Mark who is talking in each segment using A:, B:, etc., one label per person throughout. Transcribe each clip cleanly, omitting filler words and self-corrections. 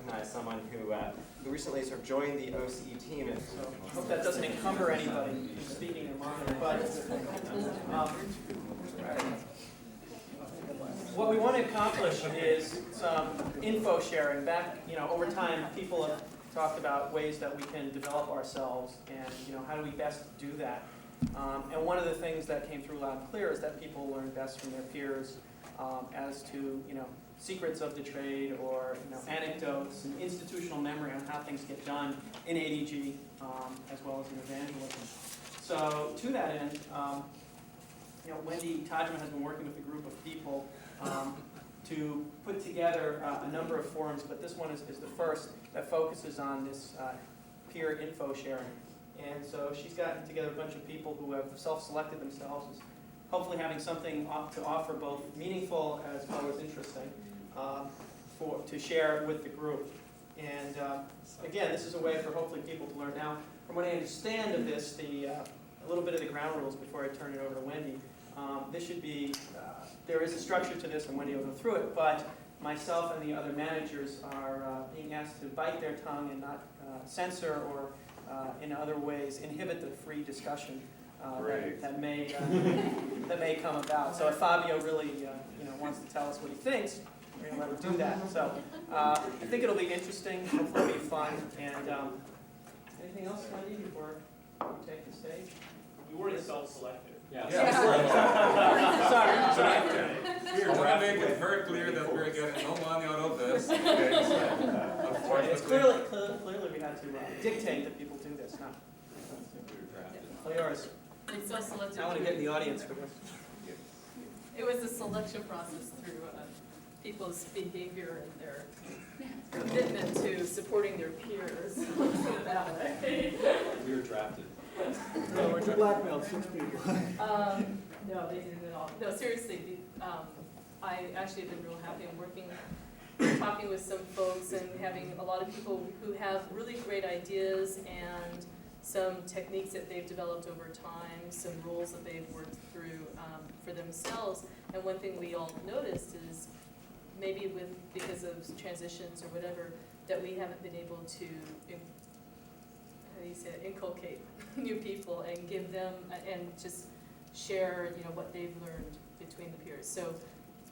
A: recognize someone who recently sort of joined the OCE team. And
B: so I hope that doesn't encumber anybody who's speaking their mind. But what we want to accomplish is some info sharing. Back, over time, people have talked about ways that we can develop ourselves, and how do we best do that. And one of the things that came through loud and clear is that people learn best from their peers as to secrets of the trade, or anecdotes and institutional memory on how things get done in ADG as well as in evangelism. So to that end, Wendy Tajman has been working with a group of people to put together a number of forums, but this one is the first that focuses on this peer info sharing. And so she's gotten together a bunch of people who have self-selected themselves as hopefully having something to offer, both meaningful as well as interesting, to share with the group. And again, this is a way for hopefully people to learn. Now, from what I understand of this, a little bit of the ground rules before I turn it over to Wendy. This should be, there is a structure to this, and Wendy will go through it, but myself and the other managers are being asked to bite their tongue and not censor or in other ways inhibit the free discussion that may come about. So if Fabio really wants to tell us what he thinks, we're going to let him do that. So I think it'll be interesting, hopefully it'll be fun. And anything else, Wendy, before we take the stage?
C: You weren't self-selected.
D: Yeah.
B: Sorry.
D: We want to make it very clear that we're getting no money out of this.
B: It's clearly we had to dictate that people do this. No. All yours.
E: It's self-selected.
B: I want to get in the audience for this.
E: It was a selection process through people's behavior and their commitment to supporting their peers. That way.
D: We were drafted.
F: No, we're blackmailed 6 people.
E: No, they didn't at all. No, seriously, I actually have been real happy. I'm talking with some folks and having a lot of people who have really great ideas and some techniques that they've developed over time, some rules that they've worked through for themselves. And one thing we all noticed is maybe because of transitions or whatever, that we haven't been able to inculcate new people and give them and just share what they've learned between the peers. So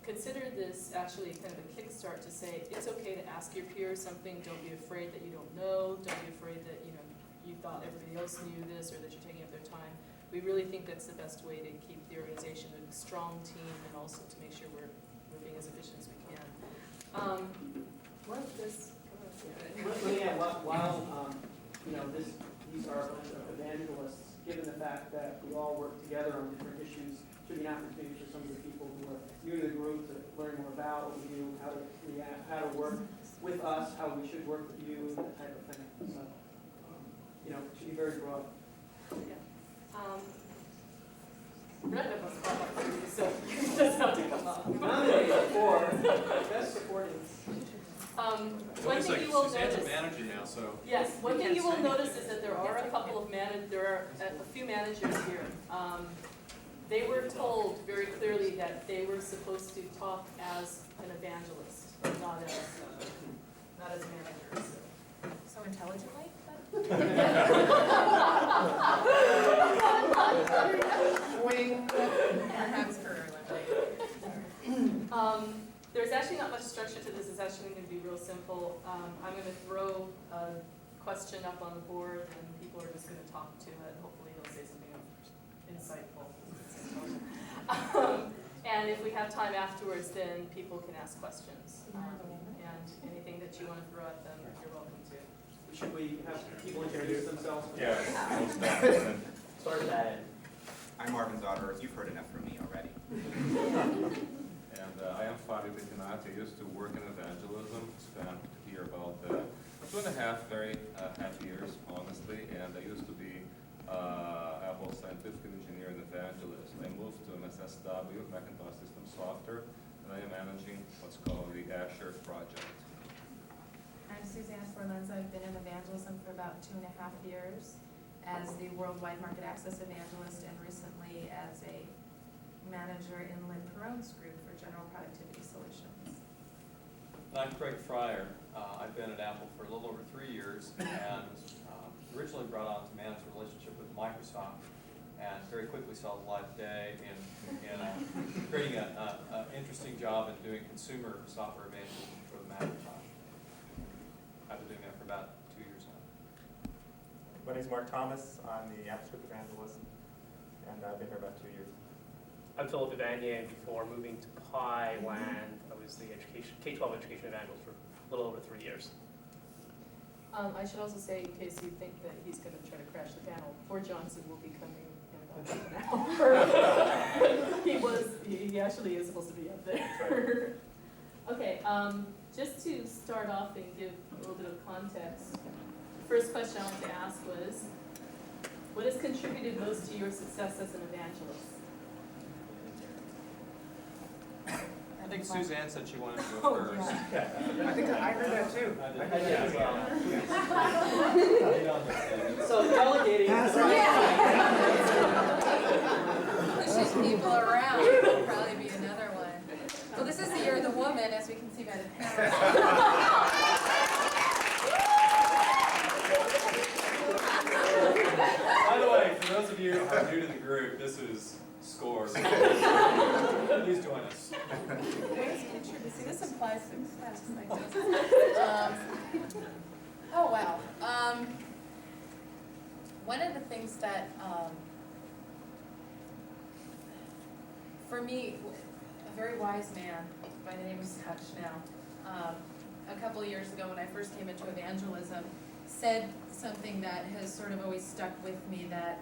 E: consider this actually kind of a kickstart to say it's okay to ask your peers something. Don't be afraid that you don't know. Don't be afraid that you thought everybody else knew this or that you're taking up their time. We really think that's the best way to keep the organization a strong team and also to make sure we're being as efficient as we can.
B: While these are a bunch of evangelists, given the fact that we all work together on different issues, should be an opportunity for some of the people who are new to the group to learn more about what we do, how to react, how to work with us, how we should work with you, that type of thing. So, it should be very broad.
E: Yeah. None of us come up with so you just have to come up.
B: Nominated for best supporting.
E: One thing you will
D: Suzanne's
E: notice.
D: a manager now, so.
E: Yes, one thing you will notice is that there are a few managers here. They were told very clearly that they were supposed to talk as an evangelist, not as managers.
G: So intelligently? Perhaps for
E: There's actually not much structure to this. It's actually going to be real simple. I'm going to throw a question up on the board, and people are just going to talk to it. Hopefully they'll say something insightful. And if we have time afterwards, then people can ask questions. And anything that you want to throw at them, you're welcome to.
B: Should we have people introduce themselves?
D: Yeah, most definitely.
B: Start with that.
H: I'm Marvin's daughter. You've heard enough from me already.
D: And I am Fabio Bettinati. I used to work in evangelism, spent here about 2.5 very happy years, honestly, and I used to be Apple's scientific engineer and evangelist. I moved to MSSW, Macintosh System Software, and I am managing what's called the Azure project.
G: I'm Suzanne Forlenza. I've been in evangelism for about 2.5 years as the worldwide market access evangelist and recently as a manager in Lynn Perone's group for general productivity solutions.
I: And I'm Craig Fryer. I've been at Apple for a little over 3 years and originally brought on to manage a relationship with Microsoft, and very quickly saw the light of day in creating an interesting job in doing consumer software evangelism for the Macintosh. I've been doing that for about 2 years now.
J: My name is Mark Thomas. I'm the AppScript evangelist, and I've been here about 2 years.
C: I'm Philip Evanier. Before moving to Pi Land, I was the K-12 education evangelist for a little over 3 years.
E: I should also say, in case you think that he's going to try to crash the panel, Fort Johnson will be coming in about half an hour. He actually is supposed to be up there. Okay, just to start off and give a little bit of context, the first question I wanted to ask was, what has contributed most to your success as an evangelist?
I: I think Suzanne said she wanted to go
E: Oh,
I: first.
J: I think I heard that too.
I: I did.
B: I did as well.
I: Lead on this thing.
B: So delegating.
G: Pushing people around will probably be another one. Well, this is the year of the woman, as we can see by the panel.
I: By the way, for those of you who are new to the group, this is scores. Please join us.
G: Where's the picture? See, this implies success. Oh, wow. One of the things that, for me, a very wise man by the name of Scott Schnell, a couple of years ago when I first came into evangelism, said something that has sort of always stuck with me that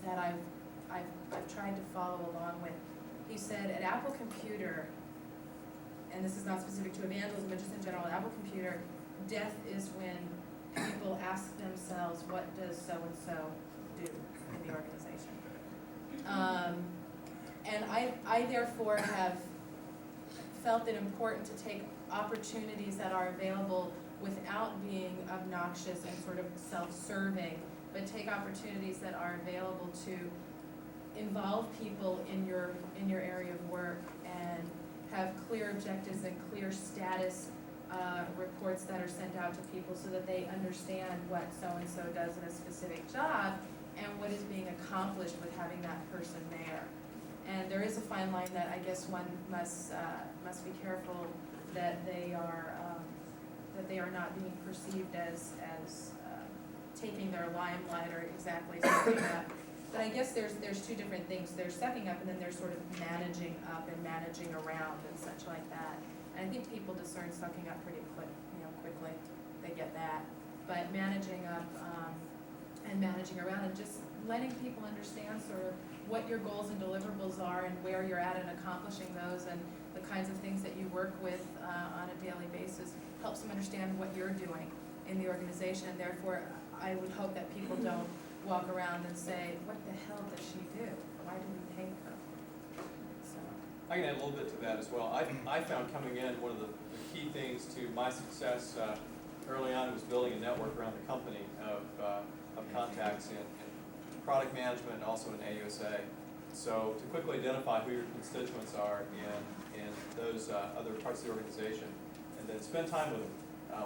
G: I've tried to follow along with. He said, at Apple Computer, and this is not specific to evangelism, but just in general, at Apple Computer, death is when people ask themselves, what does so-and-so do in the organization? And I therefore have felt it important to take opportunities that are available without being obnoxious and sort of self-serving, but take opportunities that are available to involve people in your area of work and have clear objectives and clear status reports that are sent out to people so that they understand what so-and-so does in a specific job and what is being accomplished with having that person there. And there is a fine line that I guess one must be careful that they are not being perceived as taking their limelight or exactly stepping up. But I guess there's two different things. There's stepping up, and then there's sort of managing up and managing around and such like that. And I think people discern sucking up pretty quickly. They get that. But managing up and managing around and just letting people understand sort of what your goals and deliverables are and where you're at in accomplishing those and the kinds of things that you work with on a daily basis helps them understand what you're doing in the organization. And therefore, I would hope that people don't walk around and say, what the hell does she do? Why do we pay her? So.
I: I can add a little bit to that as well. I found coming in, one of the key things to my success early on was building a network around the company of contacts in product management and also in AUSA. So to quickly identify who your constituents are in those other parts of the organization and then spend time with them.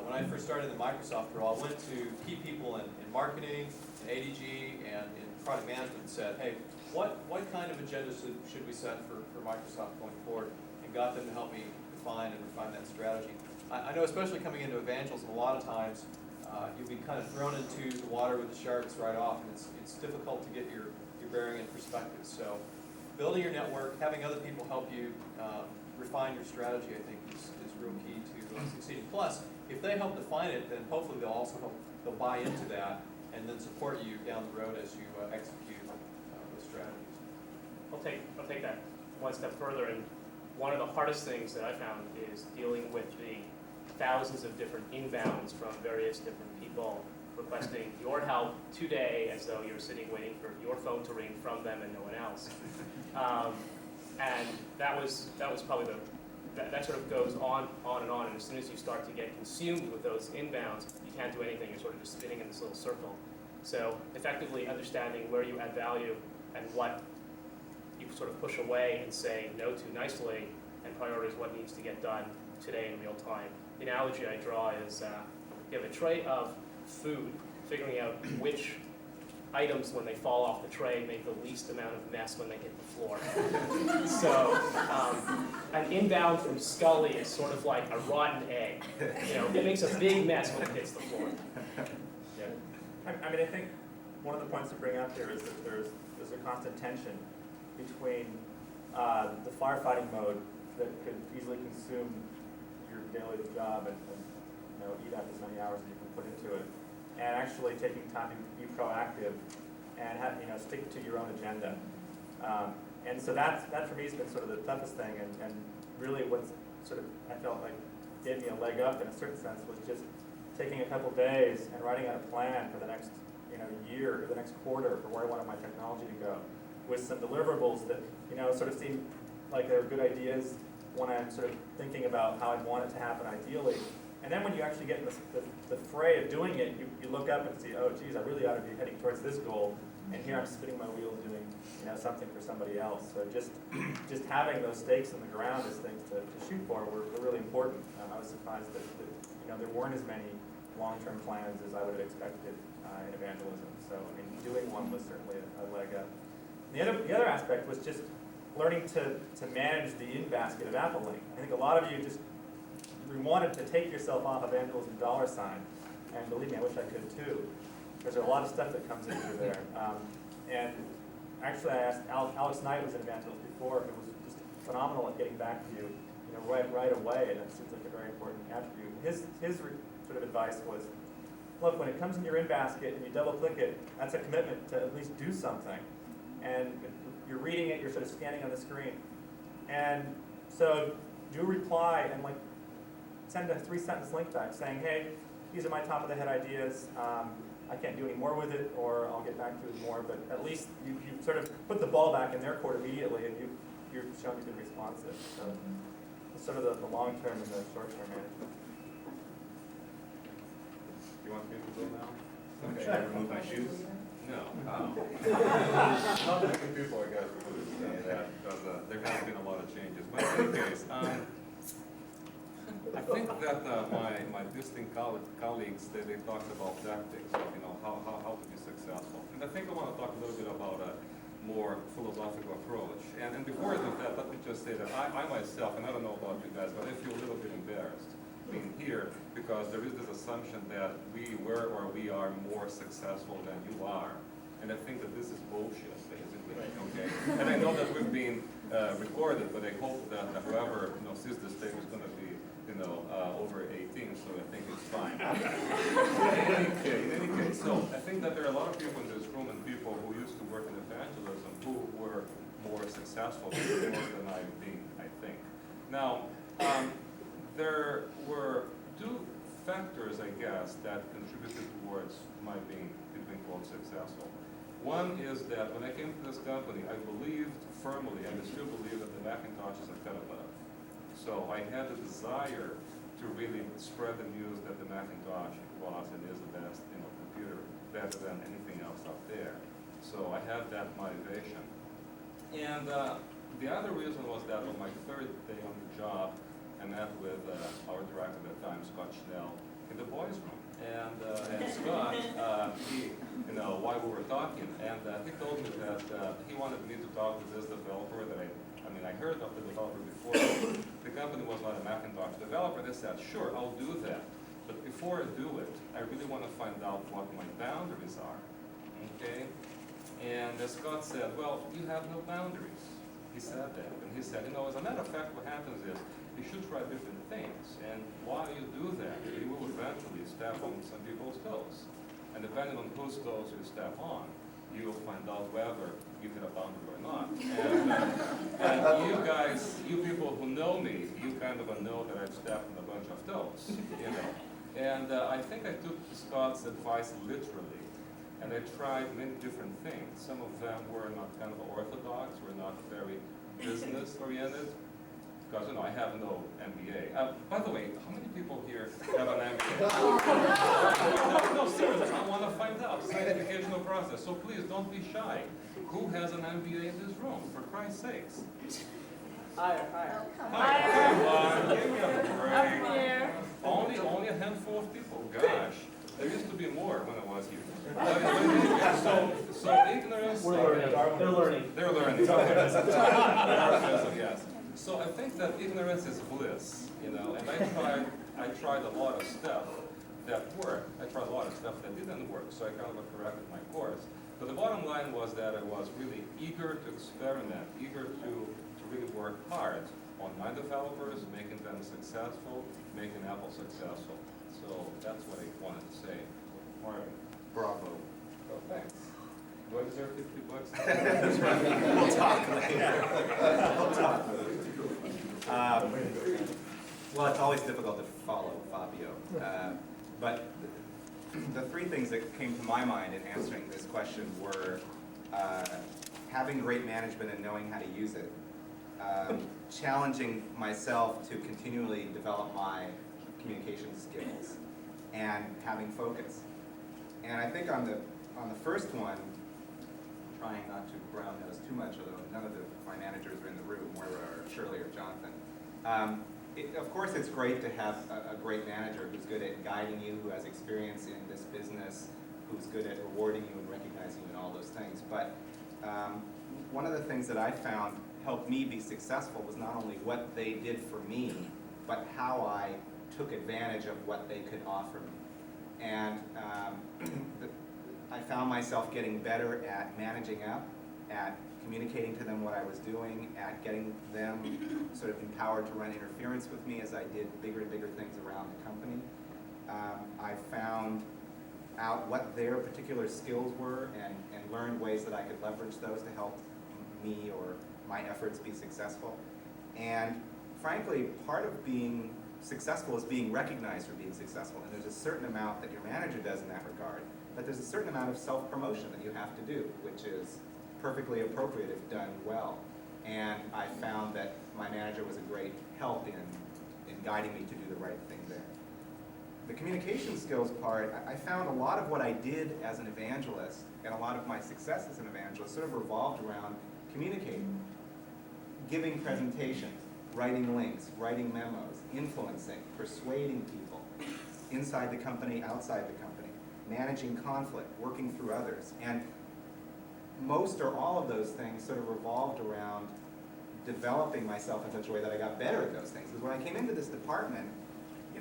I: When I first started in the Microsoft role, I went to key people in marketing, in ADG, and in product management and said, hey, what kind of agenda should we set for Microsoft going forward? And got them to help me define and refine that strategy. I know especially coming into evangelism, a lot of times you'll be kind of thrown into the water with the sharks right off, and it's difficult to get your bearing and perspective. So building your network, having other people help you refine your strategy, I think is real key to succeeding. Plus, if they help define it, then hopefully they'll buy into that and then support you down the road as you execute those strategies.
C: I'll take that one step further, and one of the hardest things that I found is dealing with the thousands of different inbounds from various different people requesting your help today as though you're sitting waiting for your phone to ring from them and no one else. And that was probably that sort of goes on and on, and as soon as you start to get consumed with those inbounds, you can't do anything. You're sort of just spinning in this little circle. So effectively understanding where you add value and what you sort of push away and say no to nicely, and prioritize what needs to get done today in real time. The analogy I draw is you have a tray of food, figuring out which items, when they fall off the tray, make the least amount of mess when they hit the floor. So an inbound from Scully is sort of like a rotten egg. It makes a big mess when it hits the floor.
J: Yeah. I mean, I think one of the points to bring up here is that there's a constant tension between the firefighting mode that could easily consume your daily job and eat up as many hours as you can put into it, and actually taking time to be proactive and stick to your own agenda. And so that for me has been sort of the toughest thing, and really what's sort of, I felt like gave me a leg up in a certain sense was just taking a couple days and writing out a plan for the next year or the next quarter for where I wanted my technology to go, with some deliverables that sort of seem like they're good ideas when I'm sort of thinking about how I'd want it to happen ideally. And then when you actually get in the fray of doing it, you look up and see, oh geez, I really ought to be heading towards this goal, and here I'm spinning my wheels doing something for somebody else. So just having those stakes in the ground as things to shoot for were really important. I was surprised that there weren't as many long-term plans as I would have expected in evangelism. So I mean, doing one was certainly a leg up. The other aspect was just learning to manage the in-basket of AppleLink. I think a lot of you just wanted to take yourself off evangelism $, and believe me, I wish I could too. There's a lot of stuff that comes in through there. And actually, I asked Alex Knight was an evangelist before, who was just phenomenal at getting back to you, right away, and that seems like a very important attribute. His sort of advice was, look, when it comes in your in-basket and you double-click it, that's a commitment to at least do something. And you're reading it, you're sort of scanning on the screen. And so do reply and send a 3-sentence link back saying, hey, these are my top-of-the-head ideas. I can't do any more with it, or I'll get back to it more. But at least you sort of put the ball back in their court immediately, and you've shown you've been responsive. So it's sort of the long-term and the short-term management.
D: You want me to go now?
H: Should I remove my shoes?
D: No. Not many people, I guess, would say that, because there has been a lot of changes. But in any case, I think that my distinct colleagues, they talked about tactics, how to be successful. And I think I want to talk a little bit about a more philosophical approach. And before I do that, let me just say that I myself, and I don't know about you guys, but I feel a little bit embarrassed being here, because there is this assumption that we were or we are more successful than you are. And I think that this is bullshit, basically, okay? And I know that we've been recorded, but I hope that whoever sees this tape is going to be over 18, so I think it's fine. In any case, so I think that there are a lot of people in this room and people who used to work in evangelism who were more successful than I've been, I think. Now, there were two factors, I guess, that contributed towards my being, between quotes, successful. One is that when I came to this company, I believed firmly, and I still believe, that the Macintosh is a better. So I had the desire to really spread the news that the Macintosh was and is the best computer, better than anything else out there. So I had that motivation. And the other reason was that on my third day on the job, I met with our director at the time, Scott Schnell, in the boys' room. And Scott, he, while we were talking, and he told me that he wanted me to talk with this developer that I heard of the developer before. The company was not a Macintosh developer. They said, sure, I'll do that. But before I do it, I really want to find out what my boundaries are, okay? And Scott said, well, you have no boundaries. He said that. And he said, as a matter of fact, what happens is, you should try different things. And while you do that, you will eventually step on some people's toes. And depending on whose toes you step on, you will find out whether you hit a boundary or not. And you guys, you people who know me, you kind of know that I've stepped on a bunch of toes, And I think I took Scott's advice literally, and I tried many different things. Some of them were not kind of orthodox, were not very business-oriented, because I have no MBA. By the way, how many people here have an MBA? No, seriously, I want to find out. It's an educational process, so please don't be shy. Who has an MBA in this room, for Christ's sakes?
B: Higher.
D: Give me a break. Only a handful of people, gosh. There used to be more when I was here. So ignorance.
F: We're learning. They're learning.
D: They're learning. Okay. Yes. So I think that ignorance is bliss, and I tried a lot of stuff that worked. I tried a lot of stuff that didn't work, so I kind of corrected my course. But the bottom line was that I was really eager to experiment, eager to really work hard on my developers, making them successful, making Apple successful. So that's what I wanted to say. Marvin, bravo. So thanks. Do I deserve $50?
H: We'll talk later. We'll talk. Well, it's always difficult to follow Fabio. But the three things that came to my mind in answering this question were having great management and knowing how to use it, challenging myself to continually develop my communication skills, and having focus. And I think on the first one, trying not to brown nose too much, although none of my managers are in the room, or Shirley or Jonathan. Of course, it's great to have a great manager who's good at guiding you, who has experience in this business, who's good at rewarding you and recognizing you and all those things. But one of the things that I found helped me be successful was not only what they did for me, but how I took advantage of what they could offer me. And I found myself getting better at managing up, at communicating to them what I was doing, at getting them sort of empowered to run interference with me as I did bigger and bigger things around the company. I found out what their particular skills were and learned ways that I could leverage those to help me or my efforts be successful. And frankly, part of being successful is being recognized for being successful. And there's a certain amount that your manager does in that regard, but there's a certain amount of self-promotion that you have to do, which is perfectly appropriate if done well. And I found that my manager was a great help in guiding me to do the right thing there. The communication skills part, I found a lot of what I did as an evangelist and a lot of my success as an evangelist sort of revolved around communicating, giving presentations, writing links, writing memos, influencing, persuading people inside the company, outside the company, managing conflict, working through others. And most or all of those things sort of revolved around developing myself in such a way that I got better at those things. Because when I came into this department,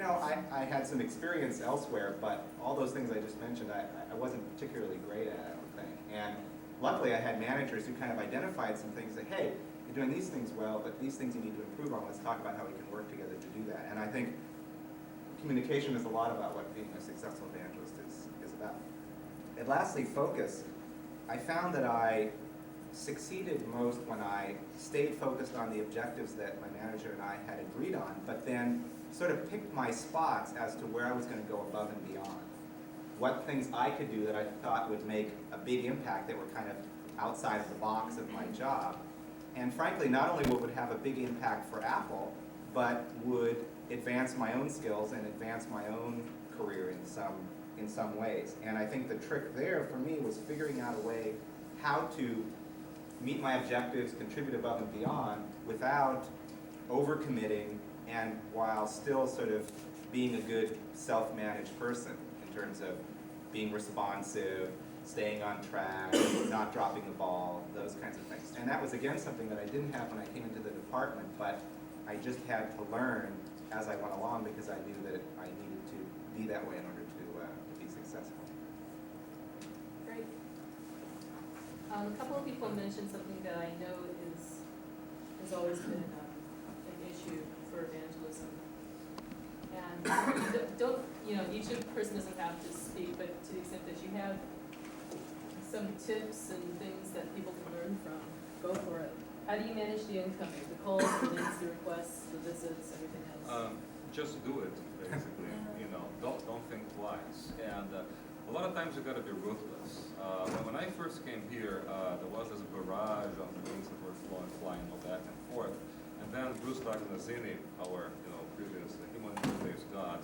H: I had some experience elsewhere, but all those things I just mentioned, I wasn't particularly great at, I don't think. And luckily I had managers who kind of identified some things that, hey, you're doing these things well, but these things you need to improve on. Let's talk about how we can work together to do that. And I think communication is a lot about what being a successful evangelist is about. And lastly, focus. I found that I succeeded most when I stayed focused on the objectives that my manager and I had agreed on, but then sort of picked my spots as to where I was going to go above and beyond. What things I could do that I thought would make a big impact that were kind of outside of the box of my job. And frankly, not only would have a big impact for Apple, but would advance my own skills and advance my own career in some ways. And I think the trick there for me was figuring out a way how to meet my objectives, contribute above and beyond, without overcommitting and while still sort of being a good self-managed person in terms of being responsive, staying on track, not dropping the ball, those kinds of things. And that was again something that I didn't have when I came into the department, but I just had to learn as I went along because I knew that I needed to be that way in order to be successful.
E: Great. A couple of people mentioned something that I know has always been an issue for evangelism. And each person doesn't have to speak, but to the extent that you have some tips and things that people can learn from, go for it. How do you manage the incoming, the calls, the links, the requests, the visits, everything else?
D: Just do it, basically. Don't think twice. And a lot of times you got to be ruthless. When I first came here, there was this barrage of things that were flying back and forth. And then Bruce Bagnazini, our previous human interface god,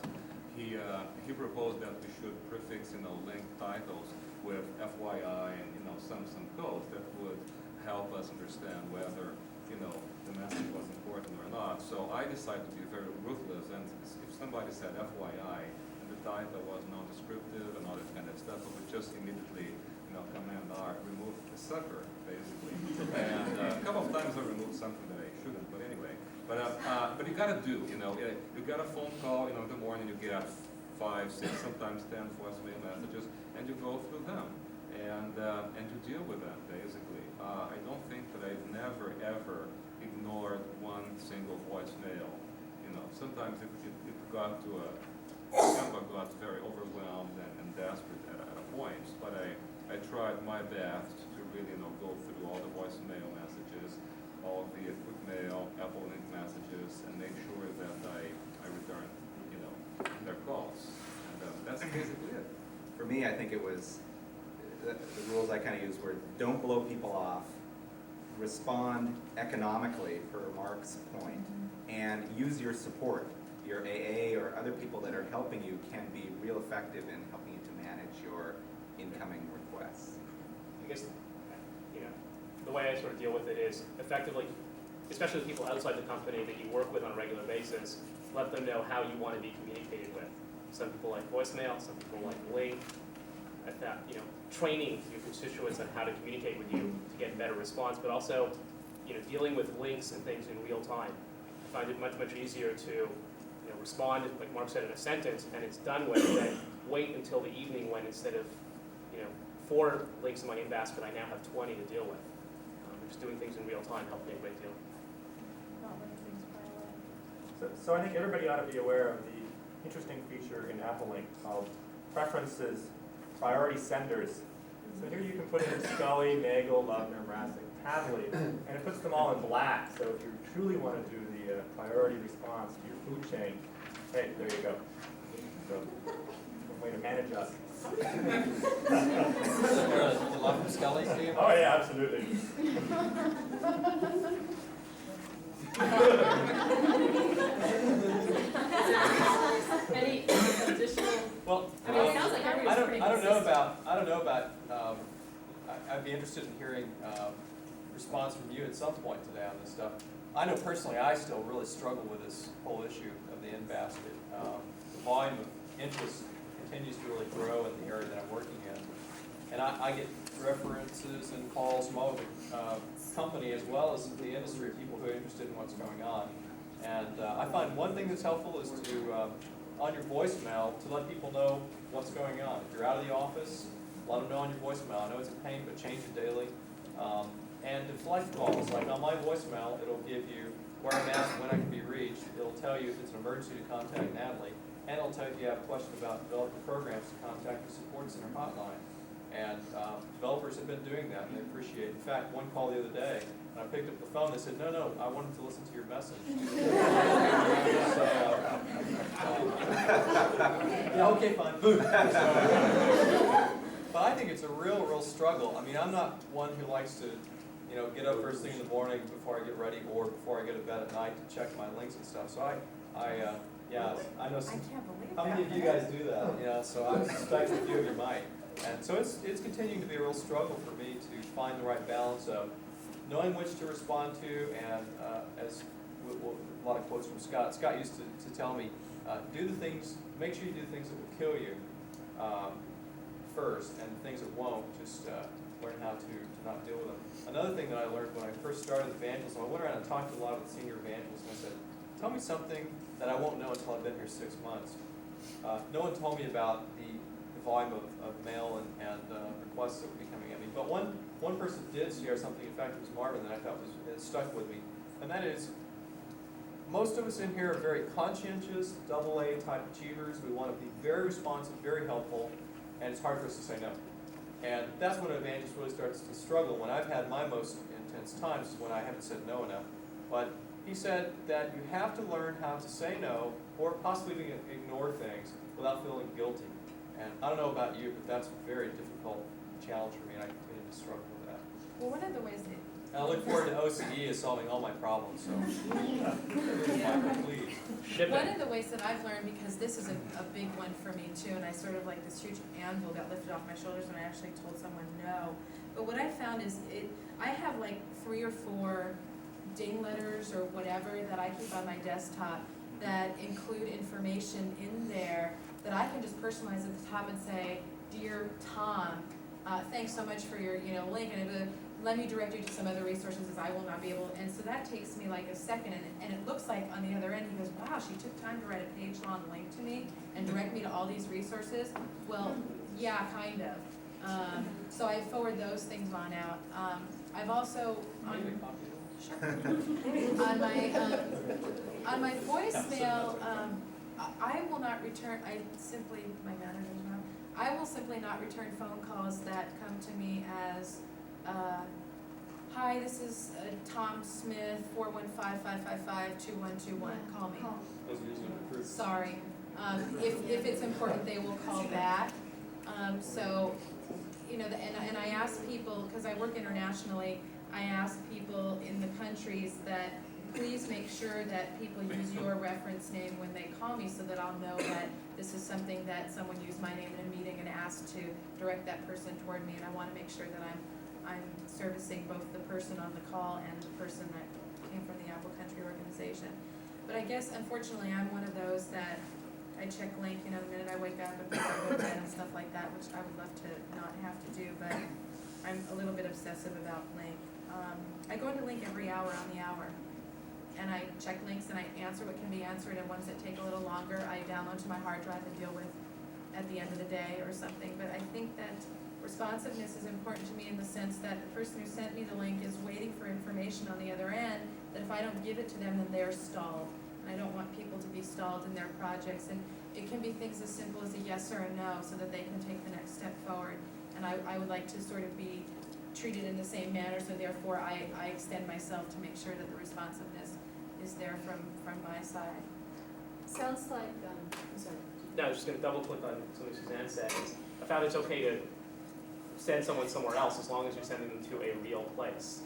D: he proposed that we should prefix link titles with FYI and some codes that would help us understand whether the message was important or not. So I decided to be very ruthless, and if somebody said FYI, and the title was non-descriptive and all that kind of stuff, I would just immediately, Command R, remove the sucker, basically. And a couple of times I removed something that I shouldn't, but anyway. But you gotta do, you got a phone call, in the morning you get 5, 6, sometimes 10 voicemail messages, and you go through them, and you deal with them, basically. I don't think that I've never, ever ignored one single voicemail. Sometimes it got to got very overwhelmed and desperate at a point, but I tried my best to really, go through all the voicemail messages, all of the quick mail, Apple Link messages, and make sure that I return, their calls. And that's basically it.
H: For me, I think it was, the rules I kind of used were, don't blow people off, respond economically, per Mark's point, and use your support. Your AA or other people that are helping you can be real effective in helping you to manage your incoming requests.
C: I guess, the way I sort of deal with it is effectively, especially the people outside the company that you work with on a regular basis, let them know how you want to be communicated with. Some people like voicemail, some people like link. I thought, training your constituents on how to communicate with you to get better response, but also, dealing with links and things in real time. I find it much, much easier to respond, like Mark said, in a sentence, and it's done with, than wait until the evening when instead of 4 links in my in-basket, I now have 20 to deal with. Just doing things in real time helps me a great deal.
J: So I think everybody ought to be aware of the interesting feature in Apple Link called preferences, priority senders. So here you can put in Scully, Nagel, Loebner, Mrazek, Hadley, and it puts them all in black. So if you truly want to do the priority response to your food chain, hey, there you go. So, one way to manage us.
I: You love Scully, Steve?
J: Oh yeah, absolutely.
E: Any additional,
I: Well,
E: I mean, it sounds like everybody's pretty
I: I don't know
E: consistent.
I: about, I'd be interested in hearing response from you at some point today on this stuff. I know personally, I still really struggle with this whole issue of the in-basket. The volume of interest continues to really grow in the area that I'm working in. And I get references and calls from all over the company as well as the industry, people who are interested in what's going on. And I find one thing that's helpful is to, on your voicemail, to let people know what's going on. If you're out of the office, let them know on your voicemail. I know it's a pain, but change it daily. And deflect calls, like on my voicemail, it'll give you where I'm at, when I can be reached. It'll tell you if it's an emergency to contact Natalie. And it'll tell you if you have a question about developer programs to contact the support center hotline. And developers have been doing that, and they appreciate it. In fact, one call the other day, and I picked up the phone, they said, no, I wanted to listen to your message. Yeah, okay, fine, boom. But I think it's a real struggle. I mean, I'm not one who likes to, get up first thing in the morning before I get ready or before I go to bed at night to check my links and stuff. So yeah, I know some, how many of you guys do that? Yeah, so I suspect a few of you might. And so it's continuing to be a real struggle for me to find the right balance of knowing which to respond to, and as a lot of quotes from Scott. Scott used to tell me, do the things, make sure you do things that will kill you first, and things that won't, just learn how to not deal with them. Another thing that I learned when I first started evangelism, I went around and talked to a lot of the senior evangelists, and I said, tell me something that I won't know until I've been here 6 months. No one told me about the volume of mail and requests that would be coming at me. But one person did share something, in fact it was Marvin, that I thought it stuck with me. And that is, most of us in here are very conscientious, AA type achievers. We want to be very responsive, very helpful, and it's hard for us to say no. And that's when an evangelist really starts to struggle. When I've had my most intense times is when I haven't said no enough. But he said that you have to learn how to say no, or possibly even ignore things without feeling guilty. And I don't know about you, but that's a very difficult challenge for me, and I continue to struggle with that.
G: Well, one of the ways that
I: And I look forward to OCE as solving all my problems, so. Michael, please.
G: one of the ways that I've learned, because this is a big one for me too, and I sort of like this huge anvil got lifted off my shoulders when I actually told someone no. But what I found is I have like 3 or 4 ding letters or whatever that I keep on my desktop that include information in there that I can just personalize at the top and say, "Dear Tom, thanks so much for your, link, and let me direct you to some other resources as I will not be able," and so that takes me like a second, and it looks like on the other end, he goes, "Wow, she took time to write a page-long link to me and direct me to all these resources." Well, yeah, kind of. So I forward those things on out. I've also,
I: Can you make a copy of it?
G: sure. On my voicemail, I will not return, my manager's not, I will simply not return phone calls that come to me as, "Hi, this is Tom Smith, 415-555-2121, call me."
I: Those are usually approved.
G: Sorry. If it's important, they will call back. So, and I ask people, because I work internationally, I ask people in the countries that please make sure that people use your reference name when they call me so that I'll know that this is something that someone used my name in a meeting and asked to direct that person toward me, and I want to make sure that I'm servicing both the person on the call and the person that came from the Apple Country organization. But I guess unfortunately I'm one of those that I check link, the minute I wake up and before I go to bed and stuff like that, which I would love to not have to do, but I'm a little bit obsessive about link. I go into link every hour on the hour, and I check links and I answer what can be answered, and ones that take a little longer, I download to my hard drive and deal with at the end of the day or something. But I think that responsiveness is important to me in the sense that the person who sent me the link is waiting for information on the other end, that if I don't give it to them, then they're stalled. And I don't want people to be stalled in their projects, and it can be things as simple as a yes or a no so that they can take the next step forward. And I would like to sort of be treated in the same manner, so therefore I extend myself to make sure that the responsiveness is there from my side.
E: Sounds like, I'm sorry.
C: No, I was just gonna double click on something Suzanne said. I found it's okay to send someone somewhere else as long as you're sending them to a real place.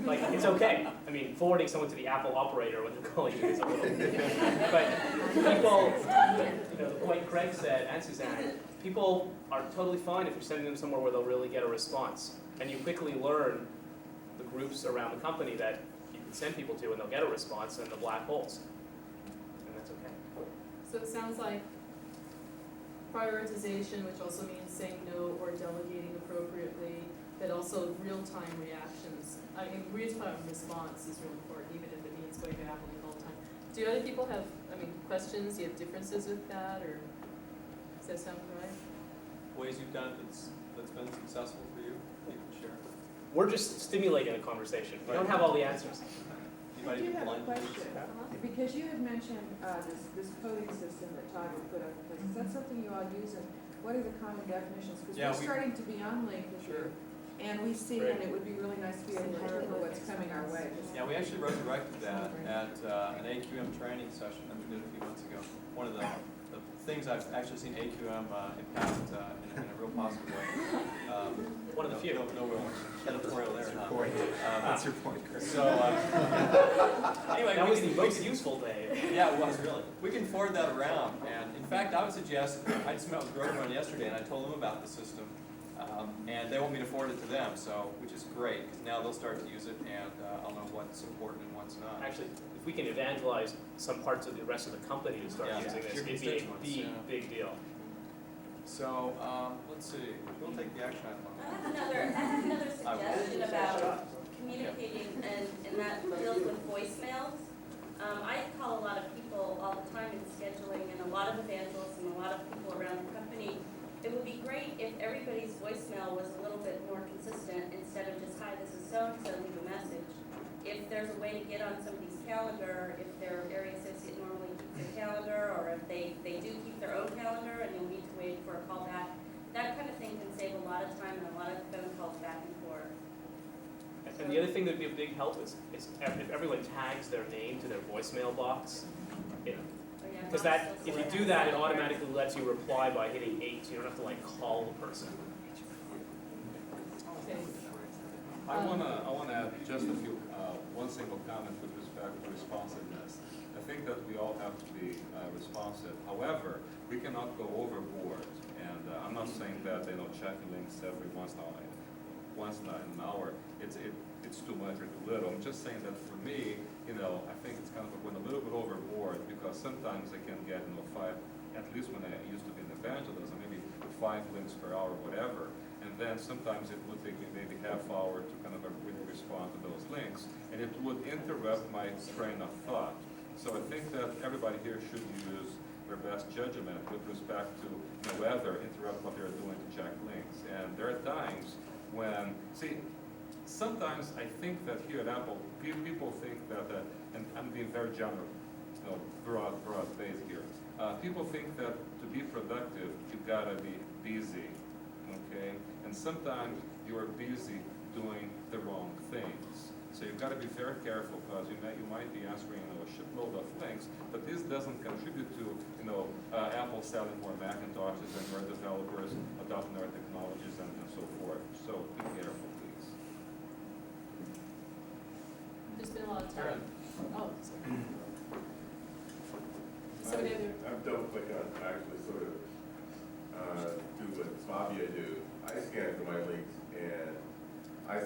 C: Like, it's okay. I mean, forwarding someone to the Apple operator when they're calling you is a little but people, like Greg said, and Suzanne, people are totally fine if you're sending them somewhere where they'll really get a response. And you quickly learn the groups around the company that you can send people to and they'll get a response, and the black holes. And that's okay.
E: So it sounds like prioritization, which also means saying no or delegating appropriately, but also real-time reactions. I mean, real-time response is real important, even if it means going to Apple the whole time. Do other people have, questions? Do you have differences with that, or does that sound right?
I: Ways you've done it that's been successful for you, you can share.
C: We're just stimulating a conversation. We don't have all the answers.
I: You
K: I
I: might
K: do
I: even
K: have a
I: blind
K: question,
I: leads.
K: because you had mentioned this coding system that Todd had put up in place. Is that something you all use, and what are the common definitions? Because
I: Yeah,
K: we're starting to be on link this year, and we see,
I: Great.
K: and it would be really nice to be able to interpret what's coming our way.
I: Yeah, we actually resurrected that at an AQM training session that we did a few months ago. One of the things I've actually seen AQM impact in a real positive way.
C: One of the few.
I: No real editorial there.
H: That's your point. That's your point, Chris.
I: So, anyway,
C: That was the
I: we
C: most
I: can-
C: useful day.
I: Yeah, it was really. We can forward that around, and in fact, I would suggest, I just met with Grover yesterday, and I told them about the system, and they want me to forward it to them, so, which is great, because now they'll start to use it, and I'll know what's important and what's not.
C: Actually, if we can evangelize some parts of the rest of the company to start
I: Yeah.
C: using this,
I: Your
C: it'd be a
I: constituents,
C: big,
I: yeah.
C: big deal.
I: So, let's see, we'll take the action item on that.
L: I have another suggestion about communicating, and that deals with voicemails. I call a lot of people all the time in scheduling, and a lot of evangelists and a lot of people around the company. It would be great if everybody's voicemail was a little bit more consistent instead of just, "Hi, this is so-and-so, leave a message." If there's a way to get on somebody's calendar, if their area associate normally keeps their calendar, or if they do keep their own calendar and you'll need to wait for a call back, that kind of thing can save a lot of time and a lot of phone calls back and forth.
C: And the other thing that'd be a big help is if everyone tags their name to their voicemail box, because that, if you do that, it automatically lets you reply by hitting 8, so you don't have to call the person.
E: Okay.
D: I wanna add just a few, one single comment with respect to responsiveness. I think that we all have to be responsive. However, we cannot go overboard. And I'm not saying that checking links every once in a while. once in an hour, it's too much or too little. I'm just saying that for me, I think it's kind of going a little bit overboard, because sometimes I can get, 5, at least when I used to be in evangelism, maybe 5 links per hour, whatever. And then sometimes it would take me maybe half hour to kind of really respond to those links, and it would interrupt my train of thought. So I think that everybody here should use their best judgment with respect to whether interrupt what they're doing to check links. And there are times when, sometimes I think that here at Apple, people think that, and I'm being very general, broad base here. People think that to be productive, you've got to be busy, okay? And sometimes you are busy doing the wrong things. So you've got to be very careful, because you might be answering a shitload of links, but this doesn't contribute to Apple selling more Macintoshes and more developers adopting our technologies and so forth. So be careful, please.
E: There's been a lot of time. Oh, sorry. Somebody other.
M: I'm double click on actually sort of do what Fabia do. I scan for my links, and I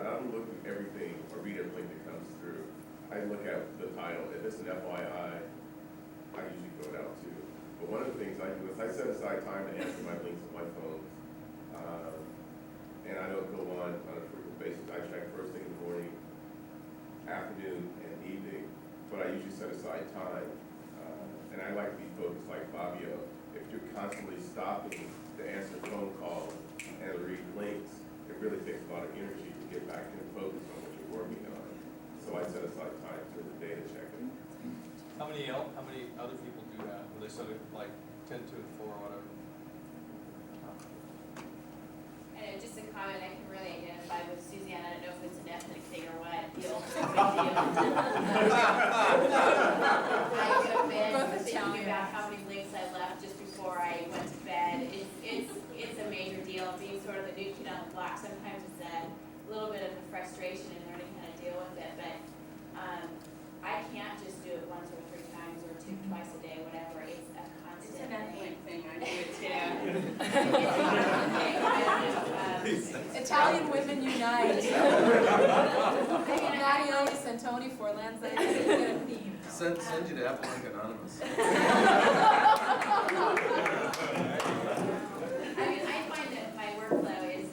M: don't look at everything or read every link that comes through. I look at the title. If it's an FYI, I usually throw it out too. But one of the things I do is I set aside time to answer my links on my phone. And I don't go on a frequent basis. I check first thing in the morning, afternoon, and evening. But I usually set aside time. And I like to be focused like Fabio. If you're constantly stopping to answer phone calls and read links, it really takes a lot of energy to get back and focus on what you're working on. So I set aside time during the day to check it.
I: How many other people do that? Where they sort of like 10, 2, and 4 or whatever?
N: And just a comment, I can really identify with Suzanne. I don't know if it's an ethnic thing or what. The ultimate big deal. I go to bed thinking about how many links I left just before I went to bed. It's a major deal. Being sort of the new kid on the block, sometimes it's a little bit of a frustration in learning how to deal with it. But I can't just do it once or 3 times or twice a day, whatever. It's a constant.
L: It's an ethnic thing, I do it too.
G: Italian women unite. Nadia Santoni for Lanza.
O: Send you to Apple Link Anonymous.
N: I mean, I find that my workflow is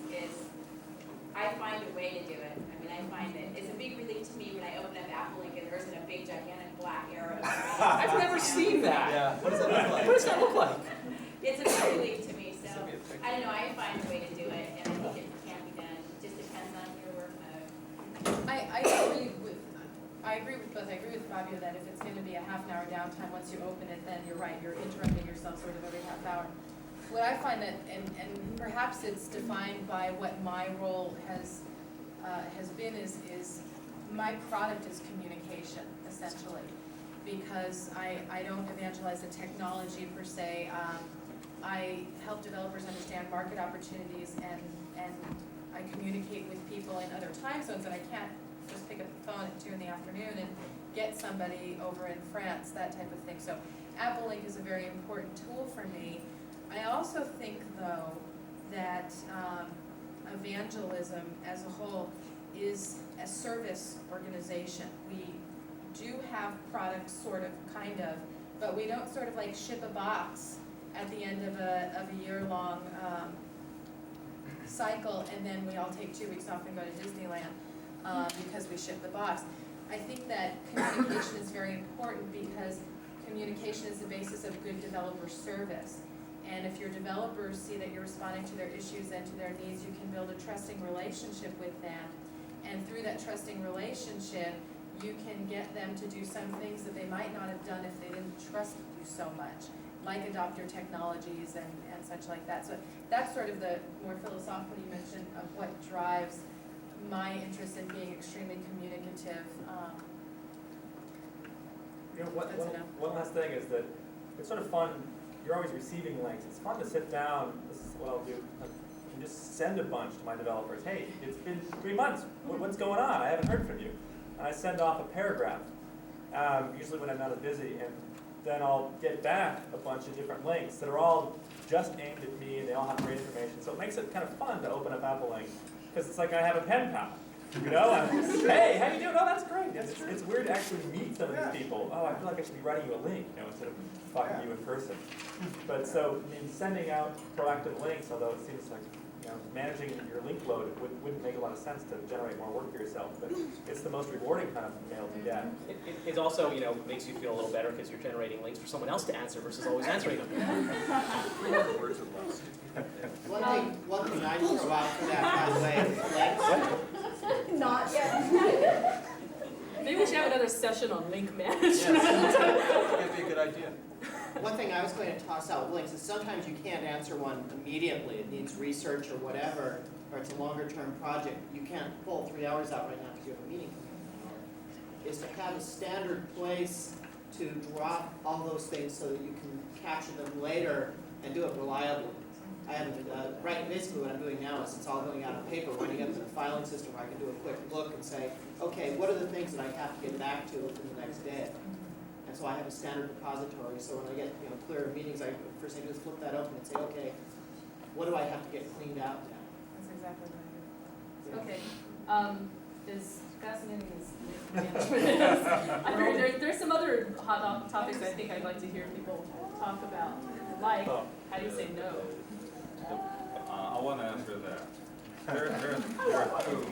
N: I find a way to do it. I mean, I find it, it's a big relief to me when I open up Apple Link and there isn't a big gigantic black arrow.
B: I've never seen that.
O: Yeah. What does that look like?
B: What does that look like?
N: It's a big relief to me, so I don't know, I find a way to do it, and I think it can be done. It just depends on your work mode.
G: I agree with both. I agree with Fabio that if it's going to be a half an hour downtime, once you open it, then you're right, you're interrupting yourself sort of every half hour. What I find that, and perhaps it's defined by what my role has been, is my product is communication, essentially. Because I don't evangelize the technology per se. I help developers understand market opportunities, and I communicate with people in other time zones, and I can't just pick up the phone at 2 in the afternoon and get somebody over in France, that type of thing. So Apple Link is a very important tool for me. I also think, though, that evangelism as a whole is a service organization. We do have products, sort of, kind of, but we don't sort of like ship a box at the end of a year-long cycle, and then we all take 2 weeks off and go to Disneyland because we ship the box. I think that communication is very important, because communication is the basis of good developer service. And if your developers see that you're responding to their issues and to their needs, you can build a trusting relationship with them. And through that trusting relationship, you can get them to do some things that they might not have done if they didn't trust you so much, like adopt your technologies and such like that. So that's sort of the more philosophical you mentioned of what drives my interest in being extremely communicative.
J: One last thing is that it's sort of fun. You're always receiving links. It's fun to sit down. This is what I'll do. And just send a bunch to my developers. Hey, it's been 3 months. What's going on? I haven't heard from you. And I send off a paragraph, usually when I'm not as busy, and then I'll get back a bunch of different links that are all just aimed at me, and they all have great information. So it makes it kind of fun to open up Apple Link because it's like I have a pen pal. You know, hey, how you doing? Oh, that's great. It's weird to actually meet some of these people. Oh, I feel like I should be writing you a link, you know, instead of talking to you in person. But so, I mean, sending out proactive links, although it seems like, you know, managing your link load wouldn't make a lot of sense to generate more work for yourself, but it's the most rewarding kind of mail to get.
C: It also, you know, makes you feel a little better because you're generating links for someone else to answer versus always answering them.
P: One thing I'd throw out for that, by the way, is links.
E: Not yet. Maybe we should have another session on link management.
I: Yes, that'd be a good idea.
P: One thing I was going to toss out with links is sometimes you can't answer one immediately. It needs research or whatever, or it's a longer term project. You can't pull 3 hours out right now because you have a meeting coming up. Is to have a standard place to drop all those things so that you can capture them later and do it reliably. I haven't, right, basically what I'm doing now is it's all going out on paper, winding up in a filing system where I can do a quick look and say, okay, what are the things that I have to get back to within the next day? And so I have a standard repository, so when I get, you know, clear meetings, first thing I do is flip that open and say, okay, what do I have to get cleaned out now?
E: That's exactly what I do.
P: Yeah.
E: Okay, as fascinating as management is, I figured there's some other hot topics I think I'd like to hear people talk about, like, how do you say no?
D: I want to answer that. There are two,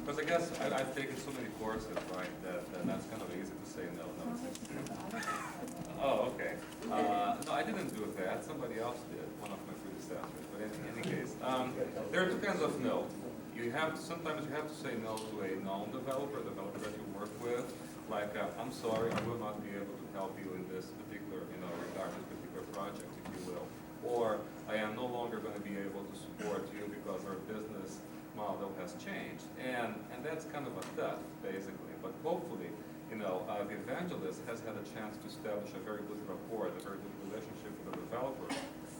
D: because I guess I've taken so many courses, right, that that's kind of easy to say no. Oh, okay. No, I didn't do that. Somebody else did, one of my predecessors. But in any case, there are two kinds of no. Sometimes you have to say no to a non-developer, developer that you work with. Like, I'm sorry, I will not be able to help you in this particular, regard this particular project, if you will. Or I am no longer going to be able to support you because our business model has changed. And that's kind of a death, basically. But hopefully, the evangelist has had a chance to establish a very good rapport, a very good relationship with the developer,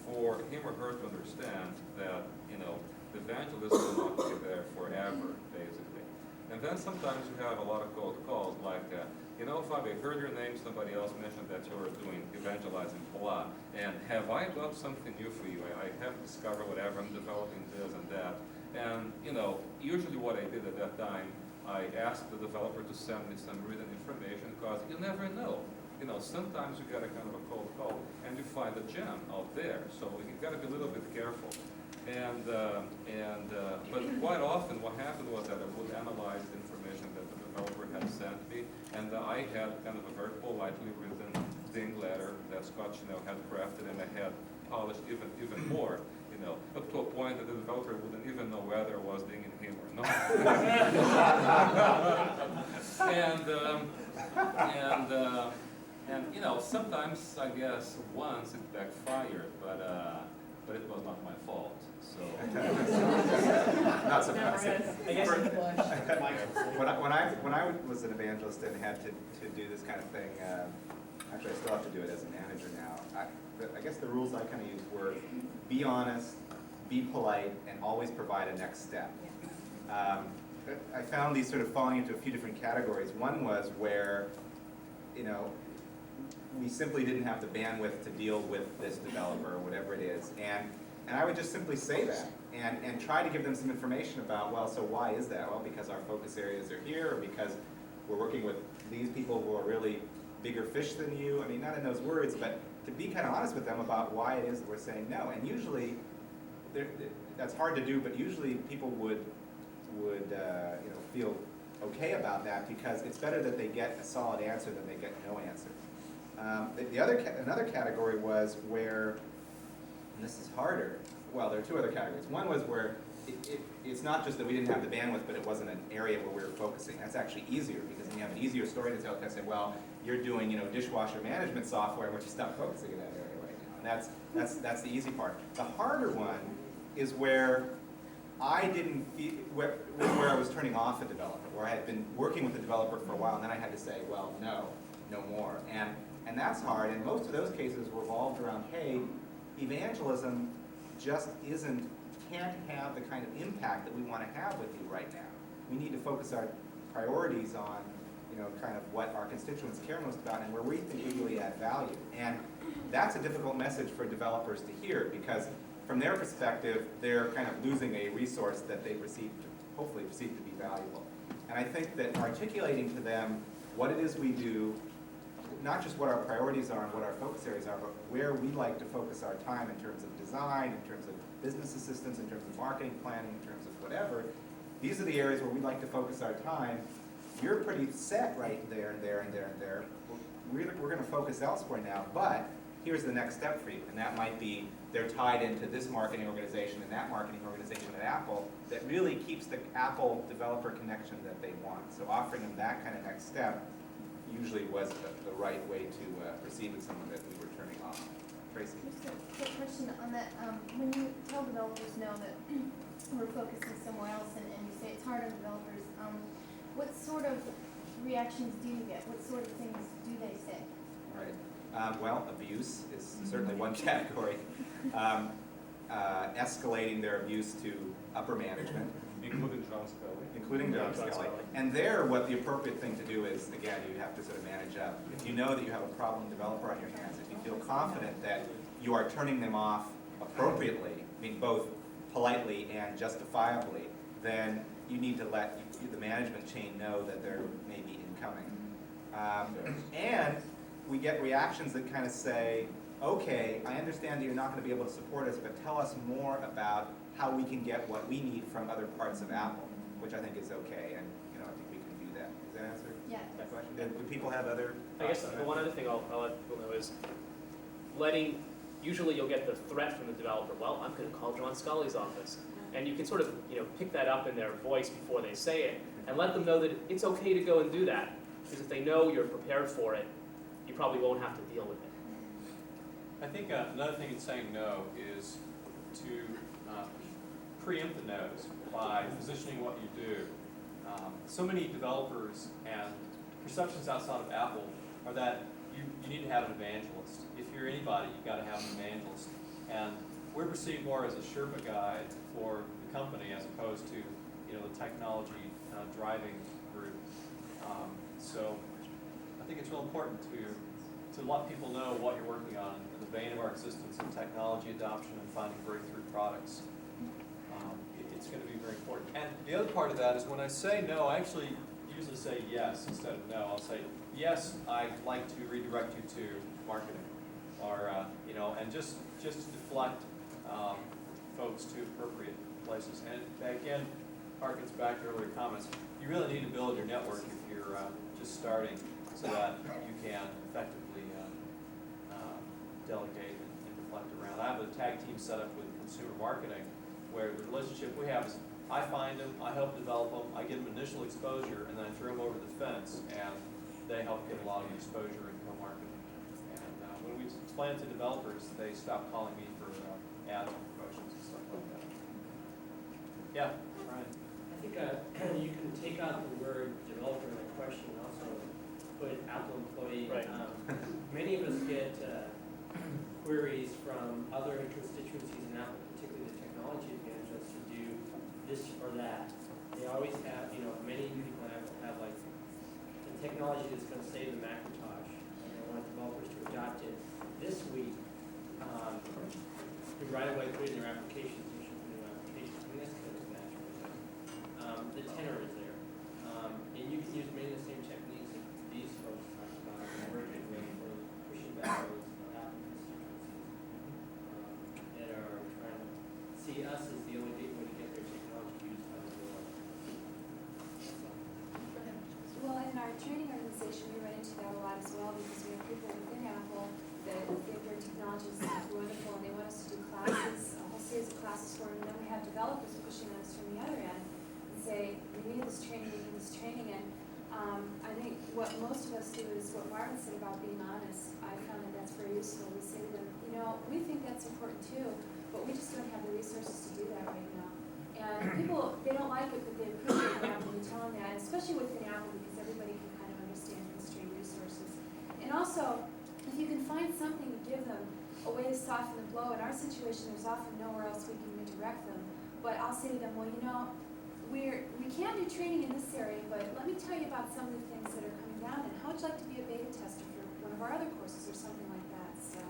D: for him or her to understand that, the evangelist will not be there forever, basically. And then sometimes you have a lot of cold calls like, Fabio, I heard your name, somebody else mentioned that you're doing evangelizing blah, and have I got something new for you? I have discovered whatever, I'm developing this and that. And, usually what I did at that time, I asked the developer to send me some written information, because you never know. Sometimes you get a kind of a cold call, and you find a gem out there. So you've got to be a little bit careful. But quite often what happened was that I would analyze the information that the developer had sent me, and I had kind of a very politely written ding letter that Scott had crafted, and I had polished even more. Up to a point that the developer wouldn't even know whether I was dinging him or not. and sometimes I guess once it backfired, but it was not my fault. So
H: not surprising.
B: I guess
H: When I was an evangelist and had to do this kind of thing, actually I still have to do it as a manager now. I guess the rules I kind of used were be honest, be polite, and always provide a next step. I found these sort of falling into a few different categories. One was where, we simply didn't have the bandwidth to deal with this developer or whatever it is. And I would just simply say that and try to give them some information about, well, so why is that? Well, because our focus areas are here, or because we're working with these people who are really bigger fish than you. I mean, not in those words, but to be kind of honest with them about why it is that we're saying no. And usually, that's hard to do, but usually people would feel okay about that, because it's better that they get a solid answer than they get no answer. Another category was where, and this is harder, well, there are two other categories. One was where it's not just that we didn't have the bandwidth, but it wasn't an area where we were focusing. That's actually easier, because then you have an easier story to tell. Because say, well, you're doing dishwasher management software, which you stop focusing in that area right now. And that's the easy part. The harder one is where I didn't feel where I was turning off a developer, where I had been working with the developer for a while, and then I had to say, well, no more. And that's hard. And most of those cases revolved around, hey, evangelism just can't have the kind of impact that we want to have with you right now. We need to focus our priorities on, kind of what our constituents care most about and where we think we really add value. And that's a difficult message for developers to hear, because from their perspective, they're kind of losing a resource that they hopefully perceive to be valuable. And I think that articulating to them what it is we do, not just what our priorities are and what our focus areas are, but where we like to focus our time in terms of design, in terms of business assistance, in terms of marketing planning, in terms of whatever. These are the areas where we'd like to focus our time. You're pretty set right there and there and there and there. We're going to focus elsewhere now, but here's the next step for you. And that might be they're tied into this marketing organization and that marketing organization at Apple that really keeps the Apple developer connection that they want. So offering them that kind of next step usually was the right way to proceed with someone that we were turning off. Tracy?
Q: Just a quick question on that. When you tell developers no that we're focusing somewhere else and you say it's hard on developers, what sort of reactions do you get? What sort of things do they say?
H: Right. Well, abuse is certainly one category. Escalating their abuse to upper management.
D: Including John Scully.
H: Including John Scully. And there, what the appropriate thing to do is, again, you have to sort of manage up. If you know that you have a problem developer on your hands, if you feel confident that you are turning them off appropriately, I mean both politely and justifiably, then you need to let the management chain know that there may be incoming. And we get reactions that kind of say, okay, I understand that you're not going to be able to support us, but tell us more about how we can get what we need from other parts of Apple, which I think is okay, and I think we can do that. Does that answer that question? Do people have other
C: I guess
H: thoughts on
C: the
H: that?
C: one other thing I'll let people know is usually you'll get the threat from the developer, well, I'm going to call John Scully's office. And you can sort of pick that up in their voice before they say it, and let them know that it's okay to go and do that. Because if they know you're prepared for it, you probably won't have to deal with it.
I: I think another thing in saying no is to preempt the no's by positioning what you do. So many developers and perceptions outside of Apple are that you need to have an evangelist. If you're anybody, you've got to have an evangelist. And we're perceived more as a Sherpa guide for the company as opposed to the technology driving group. So I think it's real important to let people know what you're working on in the vein of our existence in technology adoption and finding breakthrough products. It's going to be very important. And the other part of that is when I say no, I actually usually say yes instead of no. I'll say, yes, I'd like to redirect you to marketing, or and just to deflect folks to appropriate places. And again, harkens back to earlier comments. You really need to build your network if you're just starting, so that you can effectively delegate and deflect around. I have a tag team set up with consumer marketing, where the relationship we have is I find them, I help develop them, I give them initial exposure, and then I throw them over the fence, and they help get a lot of exposure in co-marketing. And when we explain it to developers, they stop calling me for add-on promotions and stuff like that. Yeah, Ryan.
R: I think you can take out the word developer in the question and also put Apple employee.
C: Right.
R: Many of us get queries from other constituencies in Apple, particularly the technology evangelists, to do this or that. They always have, many people in Apple have like the technology that's going to save the Macintosh, and they want developers to adopt it this week. To right away put it in their applications, you should put in their applications. I mean, that's kind of natural. The tenor is there. And you can use many of the same techniques that these folks talk about working with for pushing back those Apple constituencies that are trying to see us as the only gateway to get their technology used by the world.
S: Well, in our training organization, we run into that a lot as well, because we have people within Apple that think their technology is wonderful and they want us to do classes, a whole series of classes for them, and then we have developers pushing us from the other end and say, we need this training, and I think what most of us do is what Marvin said about being honest. I found that that's very useful. We say to them, we think that's important too, but we just don't have the resources to do that right now. And people, they don't like it, but they appreciate that when you tell them that, especially within Apple, because everybody can kind of understand constrained resources. And also, if you can find something to give them, a way to soften the blow. In our situation, there's often nowhere else we can redirect them. But I'll say to them, well, we can do training in this area, but let me tell you about some of the things that are coming down, and how would you like to be a beta tester for one of our other courses or something like that? So,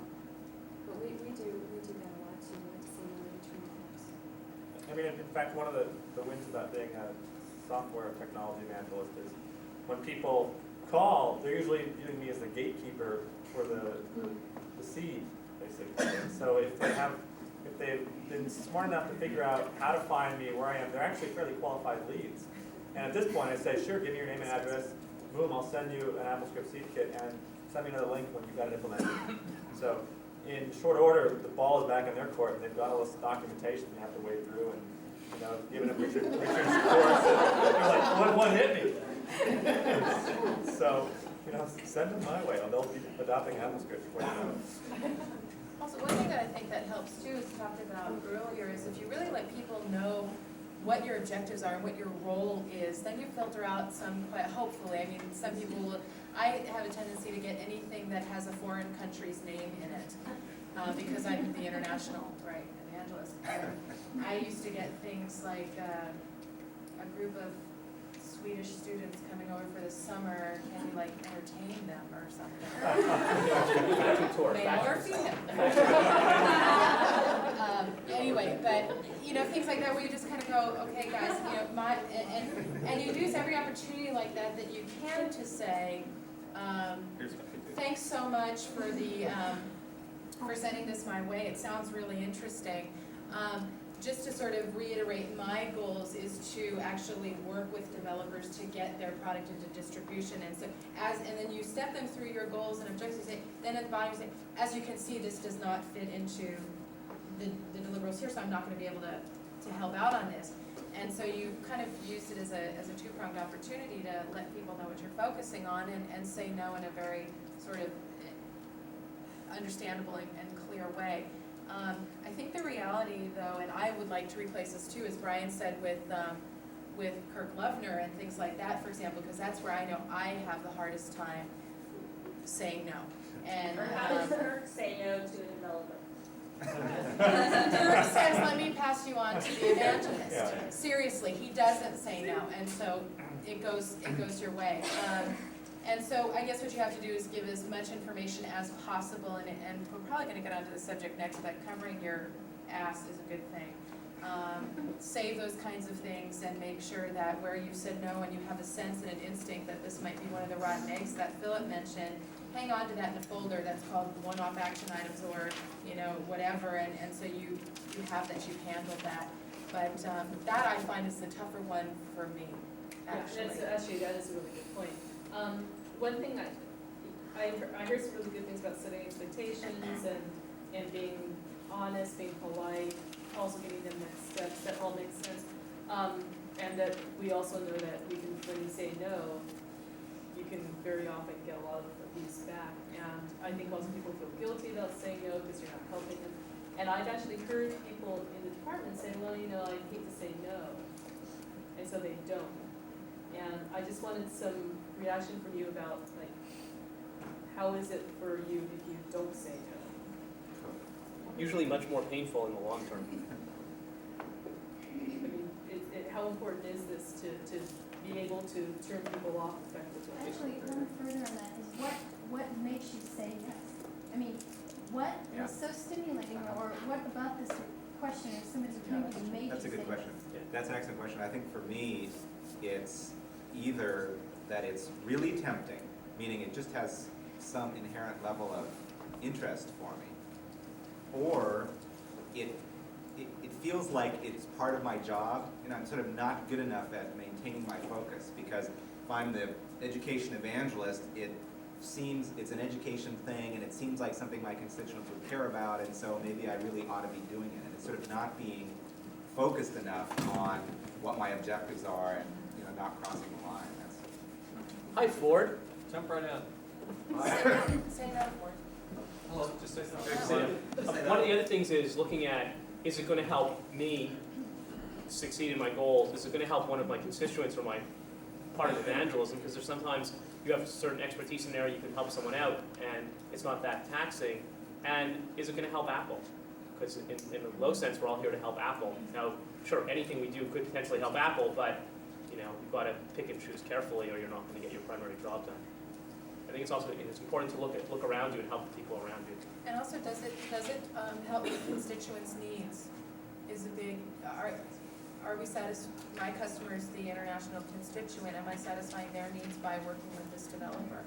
S: but we do that a lot too. We like to say no to
J: I mean, in fact, one of the wins about being a software technology evangelist is when people call, they're usually viewing me as the gatekeeper for the seed, basically. And so if they've been smart enough to figure out how to find me where I am, they're actually fairly qualified leads. And at this point, I say, sure, give me your name and address. Boom, I'll send you an AppleScript seed kit, and send me another link when you've got it implemented. So in short order, the ball is back in their court, and they've got all this documentation they have to wade through, and giving them Richard's course. They're like, what hit me? So, send them my way. They'll be adopting AppleScript before you know it.
G: Also, one thing that I think that helps too, as we talked about earlier, is if you really let people know what your objectives are and what your role is, then you filter out some quite hopefully. I mean, some people will, I have a tendency to get anything that has a foreign country's name in it, because I'm the international, evangelist. And I used to get things like a group of Swedish students coming over for the summer, can you entertain them or something? Male or female? Anyway, but things like that where you just kind of go, okay guys, and you use every opportunity like that you can to say, thanks so much for the for sending this my way. It sounds really interesting. Just to sort of reiterate, my goals is to actually work with developers to get their product into distribution, and so and then you step them through your goals and objectives. You say, then at the bottom you say, as you can see, this does not fit into the deliverables here, so I'm not going to be able to help out on this. And so you kind of used it as a two-pronged opportunity to let people know what you're focusing on and say no in a very sort of understandable and clear way. I think the reality, though, and I would like to replace this too, as Brian said with Kirk Lovner and things like that, for example, because that's where I know I have the hardest time saying no. And
L: Or how does Kirk say no to a developer?
G: Kirk says, let me pass you on to the evangelist.
J: Yeah.
G: Seriously, he doesn't say no, and so it goes your way. And so I guess what you have to do is give as much information as possible, and we're probably going to get onto the subject next, but covering your ass is a good thing. Save those kinds of things and make sure that where you said no and you have a sense and an instinct that this might be one of the rotten eggs that Philip mentioned, hang on to that in a folder that's called one-off action items or whatever, and so you have that, you've handled that. But that I find is the tougher one for me, actually.
E: That is a really good point. One thing I heard some really good things about setting expectations and being honest, being polite, also giving them next steps. That all makes sense. And that we also know that when you say no, you can very often get a lot of abuse back. And I think also people feel guilty about saying no because you're not helping them. And I've actually heard people in the department say, well, I hate to say no. And so they don't. And I just wanted some reaction from you about, how is it for you if you don't say no?
C: Usually much more painful in the long term.
E: I mean, how important is this to be able to turn people off effectively?
Q: Actually, one further on that is what makes you say yes? I mean, what is so stimulating, or what about this question if somebody came to you made you say yes?
H: That's a good question. That's an excellent question. I think for me, it's either that it's really tempting, meaning it just has some inherent level of interest for me, or it feels like it's part of my job, and I'm sort of not good enough at maintaining my focus, because if I'm the education evangelist, it seems it's an education thing, and it seems like something my constituents would care about, and so maybe I really ought to be doing it. And it's sort of not being focused enough on what my objectives are, and not crossing the line.
C: Hi, Ford.
I: Jump right in.
G: Say no, Ford.
I: Hello, just say something.
C: One of the other things is looking at, is it going to help me succeed in my goals? Is it going to help one of my constituents or my part of evangelism? Because there's sometimes you have certain expertise in an area, you can help someone out, and it's not that taxing. And is it going to help Apple? Because in a low sense, we're all here to help Apple. Now, sure, anything we do could potentially help Apple, but you've got to pick and choose carefully, or you're not going to get your primary job done. I think it's important to look around you and help the people around you.
G: And also, does it help with constituents' needs? Is a big. are we my customers, the international constituent, am I satisfying their needs by working with this developer?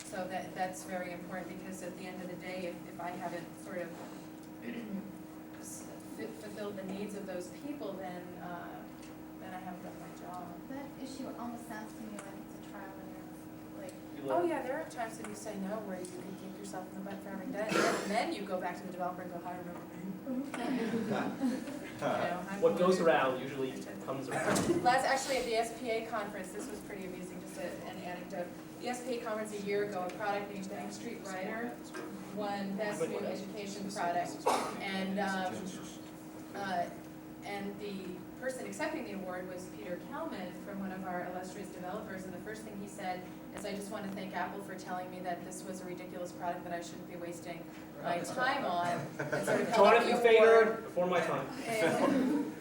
G: So that's very important, because at the end of the day, if I haven't sort of fulfilled the needs of those people, then I haven't done my job.
Q: That issue almost sounds to me like it's a trial and error, like.
G: Oh, yeah, there are times when you say no, where you can kick yourself in the butt for having done it, and then you go back to the developer and go, hire another
C: What goes around usually comes around.
G: Actually, at the SPA conference, this was pretty amusing, just an anecdote. The SPA conference a year ago, a product named Bank Street Writer won Best New Education Product. And the person accepting the award was Peter Kalman from one of our illustrious developers. And the first thing he said is, I just want to thank Apple for telling me that this was a ridiculous product that I shouldn't be wasting my time on. And sort of held up the award.
C: Before my time.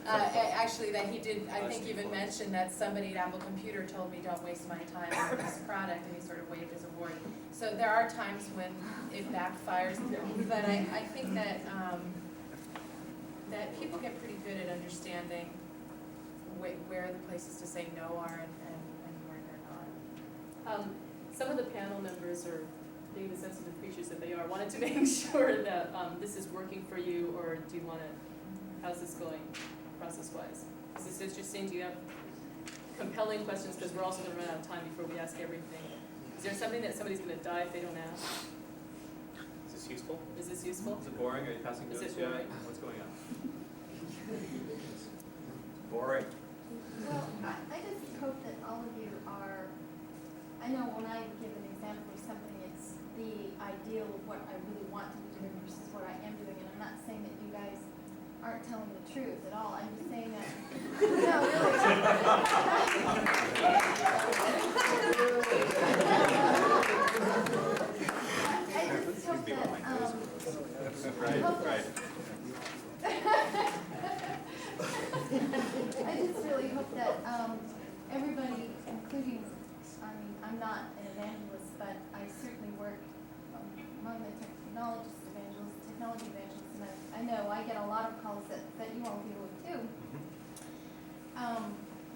G: Actually, that he did, I think, even mention that somebody at Apple Computer told me, don't waste my time on this product, and he sort of waved his award. So there are times when it backfires, but I think that that people get pretty good at understanding where the places to say no are and where they're not.
E: Some of the panel members, or data sensitive creatures that they are, wanted to make sure that this is working for you, or do you want to, how's this going process-wise? Is this interesting? Do you have compelling questions? Because we're also going to run out of time before we ask everything. Is there something that somebody's going to die if they don't ask?
C: Is this useful?
E: Is this useful?
I: Is it boring? Are you passing
E: Is
I: notes
E: it
I: yet?
E: boring?
I: What's going on?
H: Boring.
Q: Well, I just hope that all of you are, I know when I give an example of something, it's the ideal of what I really want to be doing versus what I am doing, and I'm not saying that you guys aren't telling the truth at all, I'm just saying that, no, really. I just hope that, I just really hope that everybody, including, I mean, I'm not an evangelist, but I certainly work among the technology evangelists, and I know I get a lot of calls that you all deal with too.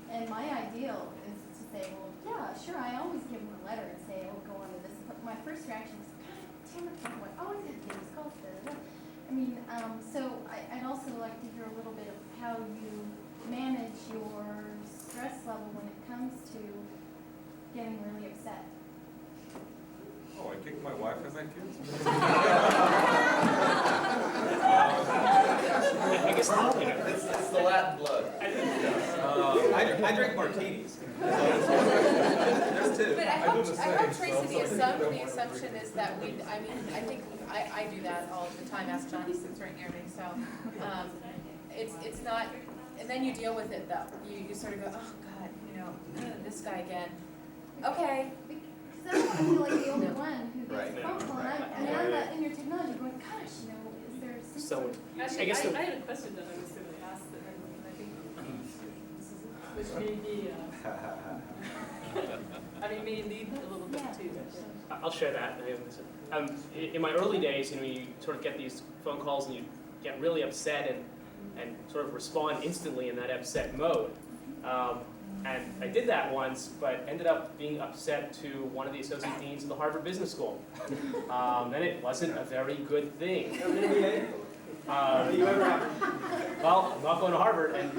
Q: And my ideal is to say, well, yeah, sure, I always give them a letter and say, oh, go on to this, but my first reaction is, God, damn it, I always have to get these calls. I mean, so I'd also like to hear a little bit of how you manage your stress level when it comes to getting really upset.
D: Oh, I kicked my wife as I kids?
C: I guess not, you know.
O: It's the Latin blood.
H: I drink martinis. There's two.
G: But I hope Tracy, the assumption is that I think I do that all the time. Ask Johnny, sits right near me. So it's not, and then you deal with it though. You sort of go, oh God, this guy again. Okay.
Q: Because I don't want to feel like the only one who gets a phone call, and I'm not in your technology going, gosh, is there some
E: Actually, I had a question that I was going to ask that I think, which may be, may lead a little bit too.
C: I'll share that. In my early days, you sort of get these phone calls and you get really upset and sort of respond instantly in that upset mode. And I did that once, but ended up being upset to one of the associate deans of the Harvard Business School. And it wasn't a very good thing. Well, I'm not going to Harvard. And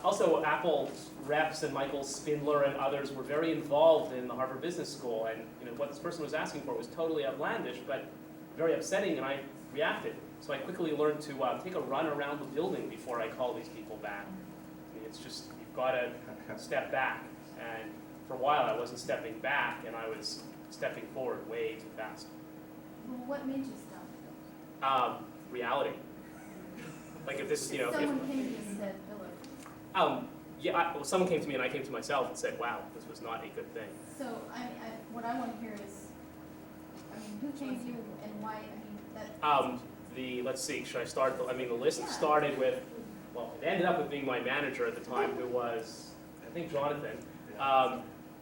C: also Apple's reps and Michael Spindler and others were very involved in the Harvard Business School. And what this person was asking for was totally outlandish, but very upsetting, and I reacted. So I quickly learned to take a run around the building before I call these people back. It's just, you've got to step back. And for a while I wasn't stepping back, and I was stepping forward way too fast.
Q: Well, what made you stop?
C: Reality. Like if this,
Q: Someone came to you and said,
C: well, someone came to me and I came to myself and said, wow, this was not a good thing.
Q: So, what I want to hear is, who came to you and why,
C: let's see, should I start, the list started with, well, it ended up with being my manager at the time, who was, I think, Jonathan.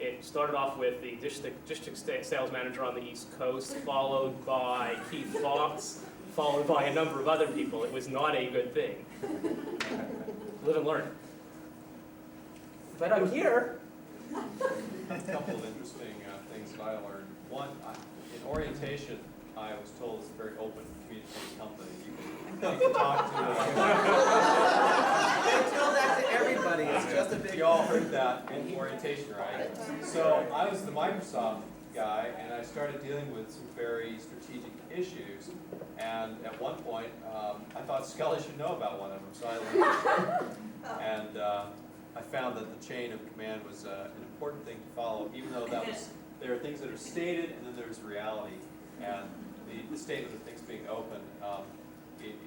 C: It started off with the district sales manager on the East Coast, followed by Keith Fox, followed by a number of other people. It was not a good thing. Live and learn. But I'm here.
I: A couple of interesting things that I learned. One, in orientation, I was told it's a very open, communicative company. You can talk to.
H: They tell that to everybody. It's just a big.
I: You all heard that in orientation, right? So I was the Microsoft guy, and I started dealing with some very strategic issues. And at one point, I thought Scully should know about one of them, so I learned. And I found that the chain of command was an important thing to follow, even though there are things that are stated and then there's reality. And the statement of things being open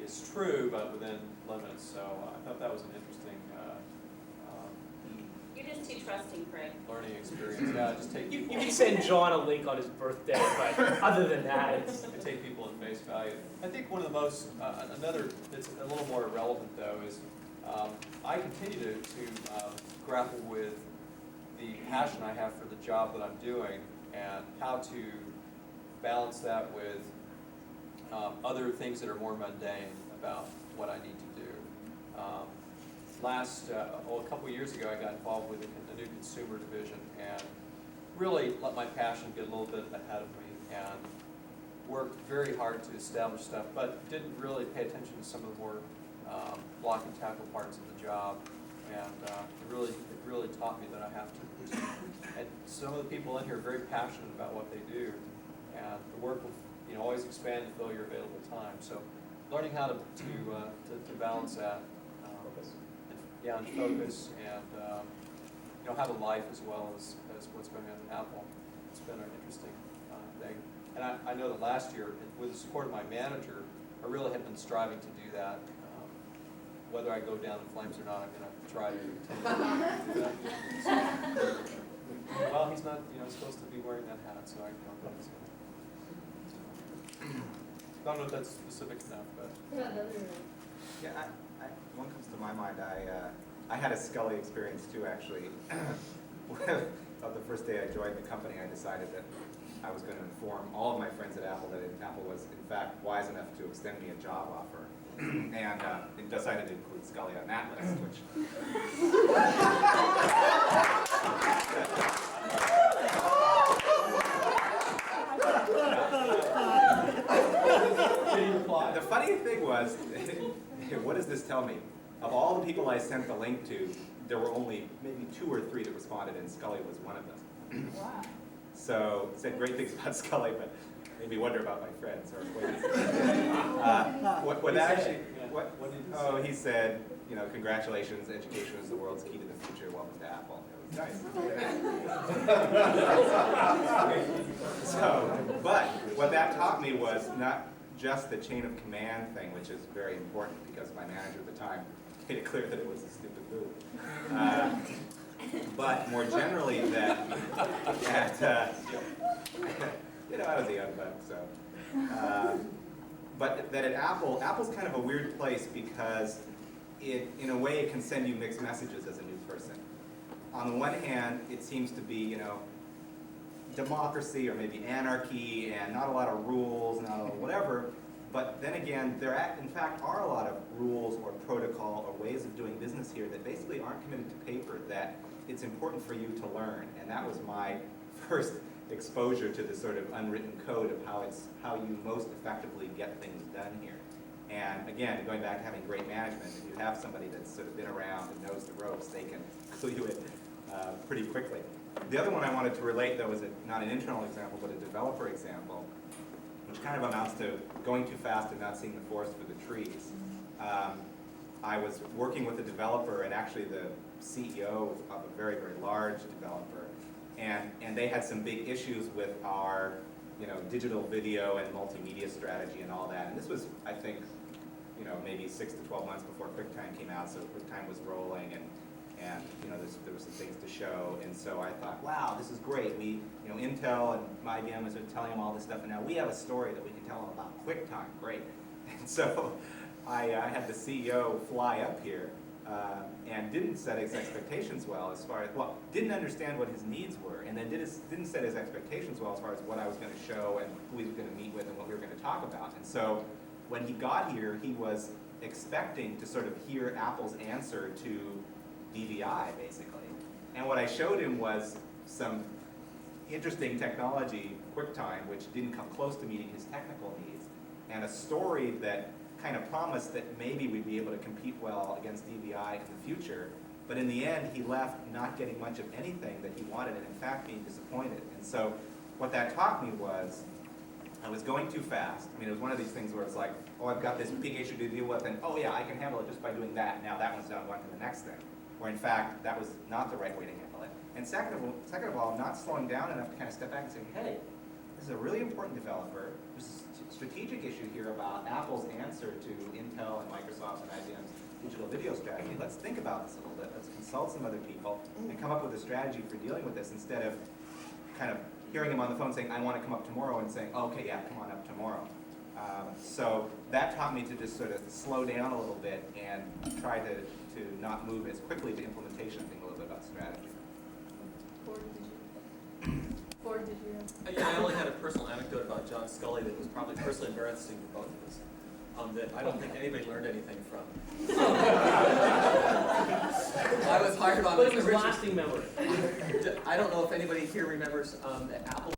I: is true, but within limits. So I thought that was an interesting
L: You're just too trusting, Craig.
I: learning experience. Yeah, just take
C: You
I: people.
C: can send John a link on his birthday, but other than that, it's...
I: I take people at face value. I think one of the most, another that's a little more relevant though is I continue to grapple with the passion I have for the job that I'm doing and how to balance that with other things that are more mundane about what I need to do. A couple of years ago, I got involved with a new consumer division and really let my passion get a little bit ahead of me and worked very hard to establish stuff, but didn't really pay attention to some of the more block and tackle parts of the job. And it really taught me that I have to. And some of the people in here are very passionate about what they do, and the work will always expand to fill your available time. So learning how to balance that, and focus, and have a life as well as what's going on in Apple. It's been an interesting thing. And I know that last year, with the support of my manager, I really have been striving to do that. Whether I go down in flames or not, I'm going to try to do that. Well, he's not, supposed to be wearing that hat, so I don't know. I don't know if that's specific enough, but.
H: Yeah, one comes to my mind. I had a Scully experience too, actually. Of the first day I joined the company, I decided that I was going to inform all of my friends at Apple that Apple was, in fact, wise enough to extend me a job offer. And decided to include Scully on that list, which... The funny thing was, what does this tell me? Of all the people I sent the link to, there were only maybe 2 or 3 that responded, and Scully was one of them.
E: Wow.
H: So, said great things about Scully, but made me wonder about my friends or acquaintances. He said, congratulations, education is the world's key to the future, welcome to Apple. It was nice. So, but what that taught me was not just the chain of command thing, which is very important because my manager at the time made it clear that it was a stupid move. But more generally that I was a young buck, so. But that at Apple, Apple's kind of a weird place because in a way, it can send you mixed messages as a new person. On the one hand, it seems to be, democracy or maybe anarchy and not a lot of rules, not a lot of whatever. But then again, there in fact are a lot of rules or protocol or ways of doing business here that basically aren't committed to paper that it's important for you to learn. And that was my first exposure to the sort of unwritten code of how you most effectively get things done here. And again, going back to having great management, if you have somebody that's sort of been around and knows the ropes, they can clue you in pretty quickly. The other one I wanted to relate, though, is not an internal example, but a developer example, which kind of amounts to going too fast and not seeing the forest for the trees. I was working with a developer, and actually the CEO of a very, very large developer, and they had some big issues with our digital video and multimedia strategy and all that. And this was, I think, maybe 6 to 12 months before QuickTime came out, so QuickTime was rolling, and there were some things to show, and so I thought, wow, this is great. We, Intel and IBM was telling them all this stuff, and now we have a story that we can tell them about QuickTime. Great. And so I had the CEO fly up here, and didn't set his expectations well as far as, well, didn't understand what his needs were, and then didn't set his expectations well as far as what I was going to show and who he was going to meet with and what we were going to talk about. And so when he got here, he was expecting to sort of hear Apple's answer to DVI, basically. And what I showed him was some interesting technology, QuickTime, which didn't come close to meeting his technical needs, and a story that kind of promised that maybe we'd be able to compete well against DVI in the future. But in the end, he left not getting much of anything that he wanted, and in fact being disappointed. And so what that taught me was I was going too fast. I mean, it was one of these things where it's like, oh, I've got this big issue to deal with, and oh yeah, I can handle it just by doing that. Now that one's done, on to the next thing. Where in fact, that was not the right way to handle it. And second of all, not slowing down enough to kind of step back and say, hey, this is a really important developer. There's a strategic issue here about Apple's answer to Intel and Microsoft's and IBM's digital video strategy. Let's think about this a little bit. Let's consult some other people and come up with a strategy for dealing with this instead of kind of hearing him on the phone saying, I want to come up tomorrow, and saying, oh, okay, yeah, come on up tomorrow. So that taught me to just sort of slow down a little bit and try to not move as quickly to implementation, think a little bit about strategy.
E: Ford, did you?
T: Yeah, I only had a personal anecdote about John Scully that was probably personally embarrassing to both of us, that I don't think anybody learned anything from. I was hired on
B: But
T: as
B: it was
T: original.
B: lasting memory.
T: I don't know if anybody here remembers Apple